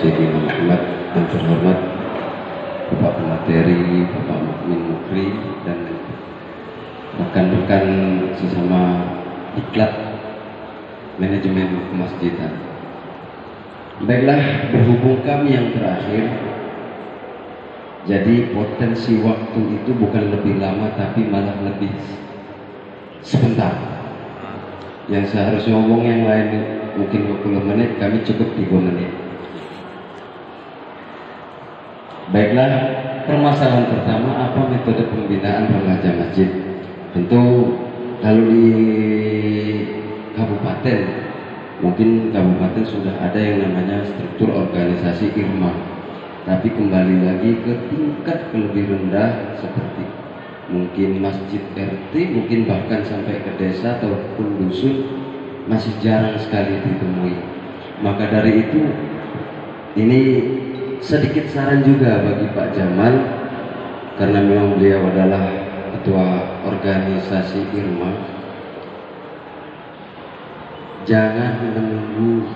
Sayyidina Muhammad, yang terhormat Bapak Pemateri, Bapak Mukmin Mukri, dan rekan-rekan sesama diklat manajemen kemasjidan. Baiklah, berhubung kami yang terakhir, jadi potensi waktu itu bukan lebih lama tapi malah lebih sebentar. Yang seharusnya ngomong yang lain mungkin 20 menit, kami cukup 3 menit. Baiklah, permasalahan pertama, apa metode pembinaan remaja masjid? Tentu kalau di kabupaten, mungkin kabupaten sudah ada yang namanya struktur organisasi IRMA. Tapi kembali lagi ke tingkat lebih rendah seperti mungkin masjid RT, mungkin bahkan sampai ke desa ataupun dusun, masih jarang sekali ditemui. Maka dari itu, ini sedikit saran juga bagi Pak Jamal, karena memang beliau adalah ketua organisasi IRMA. Jangan menunggu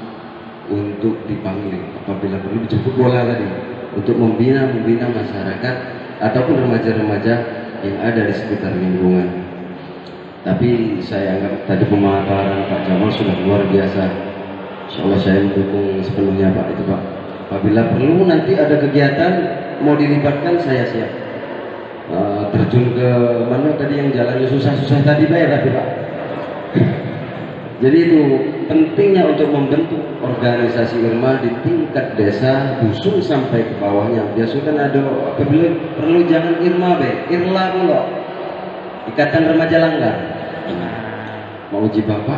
untuk dipanggil, apabila perlu dijemput bola tadi, untuk membina masyarakat ataupun remaja-remaja yang ada di sekitar lingkungan. Tapi saya anggap tadi pemaparan Pak Jamal sudah luar biasa. Insya Allah saya mendukung sepenuhnya Pak itu Pak. Apabila perlu nanti ada kegiatan mau dilibatkan, saya siap. Terjun ke mana tadi yang jalannya susah-susah tadi bayar tapi Pak. Jadi itu pentingnya untuk membentuk organisasi IRMA di tingkat desa, dusun sampai ke bawahnya. Biasanya kan ada apabila perlu jangan IRMA IRLA dulu. Ikatan Remaja Langgar. Mau uji Bapak,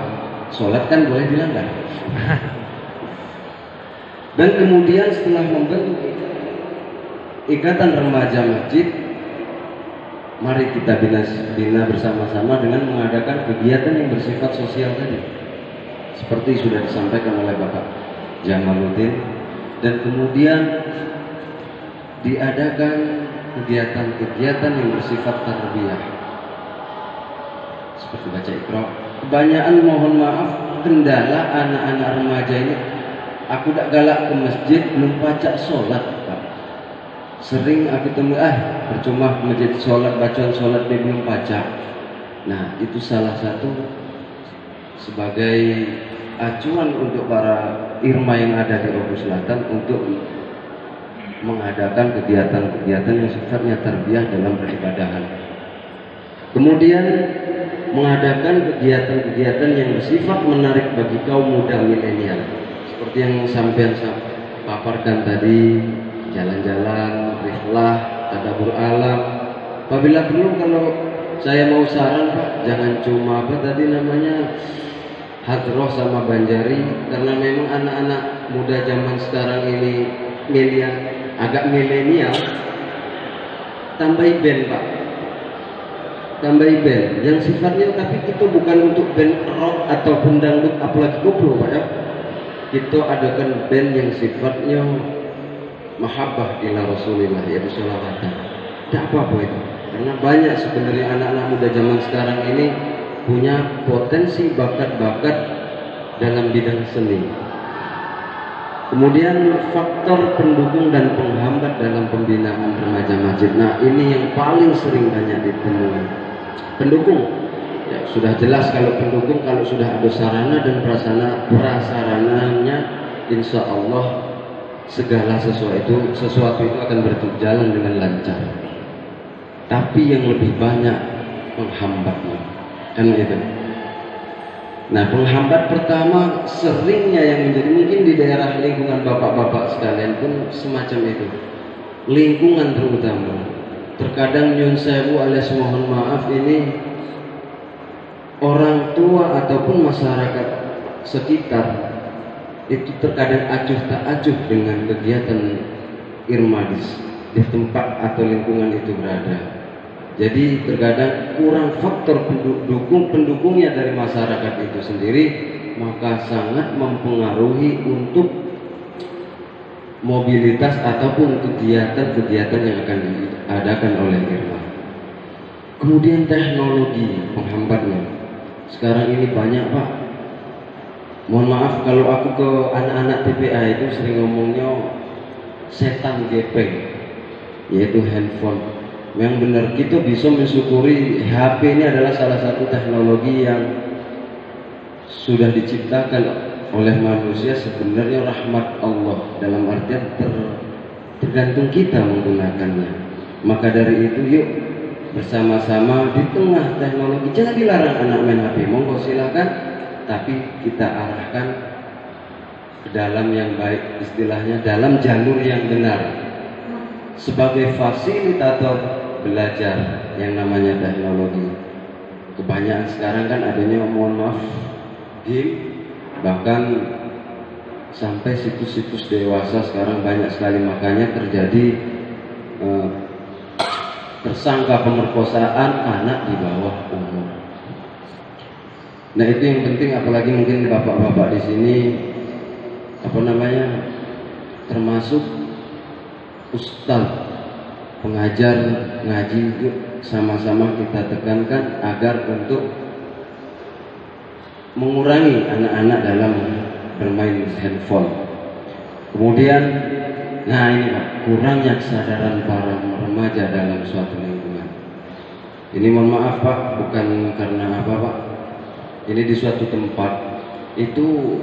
sholat kan boleh dilanggar. Dan kemudian setelah membentuk ikatan remaja masjid, mari kita bina bersama-sama dengan mengadakan kegiatan yang bersifat sosial tadi, seperti sudah disampaikan oleh Bapak Jamaluddin. Dan kemudian diadakan kegiatan-kegiatan yang bersifat tarbiyah, seperti baca Iqra. Kebanyakan mohon maaf kendala anak-anak remaja ini, aku tak galak ke masjid belum baca sholat Pak. Sering aku temui, percuma ke masjid sholat, bacaan sholat dia belum baca. Nah itu salah satu sebagai acuan untuk para IRMA yang ada di Ogo Selatan untuk mengadakan kegiatan-kegiatan yang sifatnya tarbiyah dalam peribadahan. Kemudian mengadakan kegiatan-kegiatan yang bersifat menarik bagi kaum muda milenial, seperti yang sampean paparkan tadi, jalan-jalan, rihlah, tadabbur alam. Apabila perlu, kalau saya mau saran Pak, jangan cuma apa tadi namanya hadroh sama banjari, karena memang anak-anak muda zaman sekarang ini agak milenial. Tambahi band Pak, tambahi band yang sifatnya, tapi itu bukan untuk band rock ataupun dangdut apalagi koplo Pak ya. Kita adakan band yang sifatnya mahabbah ila Rasulillah, yaitu sholawatan. Tidak apa-apa itu, karena banyak sebenarnya anak-anak muda zaman sekarang ini punya potensi bakat-bakat dalam bidang seni. Kemudian faktor pendukung dan penghambat dalam pembinaan remaja masjid. Nah ini yang paling sering banyak ditemui. Pendukung, ya, sudah jelas kalau pendukung, kalau sudah ada sarana dan prasarananya, insya Allah segala sesuatu itu akan berjalan dengan lancar. Tapi yang lebih banyak penghambatnya, kan itu. Nah penghambat pertama seringnya yang menjadi, mungkin di daerah lingkungan bapak-bapak sekalian pun semacam itu, lingkungan terutama. Terkadang nyun sewu alias mohon maaf ini orang tua ataupun masyarakat sekitar itu terkadang acuh tak acuh dengan kegiatan IRMA di tempat atau lingkungan itu berada. Jadi terkadang kurang faktor pendukungnya dari masyarakat itu sendiri, maka sangat mempengaruhi untuk mobilitas ataupun kegiatan-kegiatan yang akan diadakan oleh IRMA. Kemudian teknologi penghambatnya. Sekarang ini banyak Pak. Mohon maaf kalau aku ke anak-anak TPA itu sering ngomongnya setan gepeng, yaitu handphone. Yang benar kita bisa mensyukuri HP ini adalah salah satu teknologi yang sudah diciptakan oleh manusia, sebenarnya rahmat Allah, dalam artian tergantung kita menggunakannya. Maka dari itu yuk bersama-sama di tengah teknologi, jangan dilarang anak main HP, monggo silakan, tapi kita arahkan ke dalam yang baik, istilahnya dalam jalur yang benar, sebagai fasilitator belajar yang namanya teknologi. Kebanyakan sekarang kan adanya, mohon maaf, game, bahkan sampai situs-situs dewasa sekarang banyak sekali, makanya terjadi tersangka pemerkosaan anak di bawah umur. Nah itu yang penting, apalagi mungkin bapak-bapak di sini termasuk ustadz, pengajar ngaji, yuk sama-sama kita tekankan agar untuk mengurangi anak-anak dalam bermain handphone. Kemudian, nah ini Pak, kurangnya kesadaran para remaja dalam suatu lingkungan. Ini mohon maaf Pak, bukan karena apa Pak. Ini di suatu tempat itu,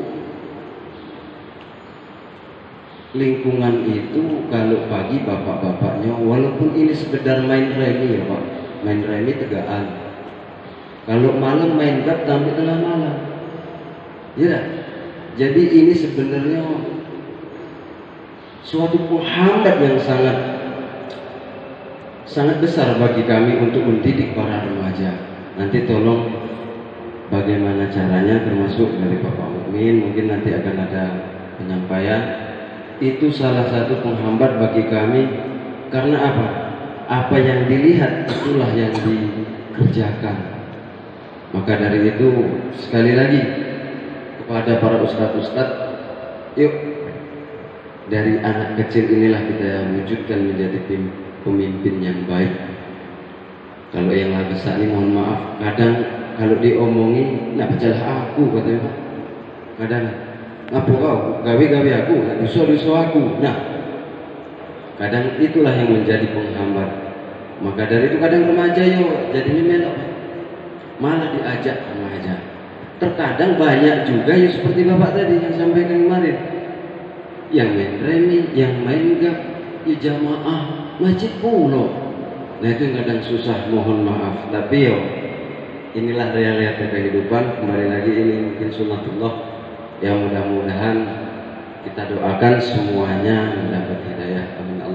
lingkungan itu kalau pagi bapak-bapaknya, walaupun ini sekedar main remi ya Pak, main remi tegaan. Kalau malam main dart sampai tengah malam, ya. Jadi ini sebenarnya suatu penghambat yang sangat besar bagi kami untuk mendidik para remaja. Nanti tolong bagaimana caranya, termasuk dari Bapak Mukmin, mungkin nanti akan ada penyampaian. Itu salah satu penghambat bagi kami, karena apa? Apa yang dilihat itulah yang dikerjakan. Maka dari itu sekali lagi kepada para ustadz-ustadz, yuk dari anak kecil inilah kita wujudkan menjadi pemimpin yang baik. Kalau yang lagi besar ini mohon maaf, kadang kalau diomongi nak berjalah aku katanya Pak. Kadang ngapa kau gawe-gawe aku, dosa-dosa aku. Nah, kadang itulah yang menjadi penghambat. Maka dari itu kadang remaja yo jadinya melok, malah diajak remaja. Terkadang banyak juga ya seperti Bapak tadi yang sampaikan kemarin, yang main remi, yang main gak, ya jamaah masjid pulau. Nah itu yang kadang susah, mohon maaf. Tapi yo inilah realita kehidupan. Kembali lagi ini mungkin sunatullah, yang mudah-mudahan kita doakan semuanya mendapat hidayah. Amin.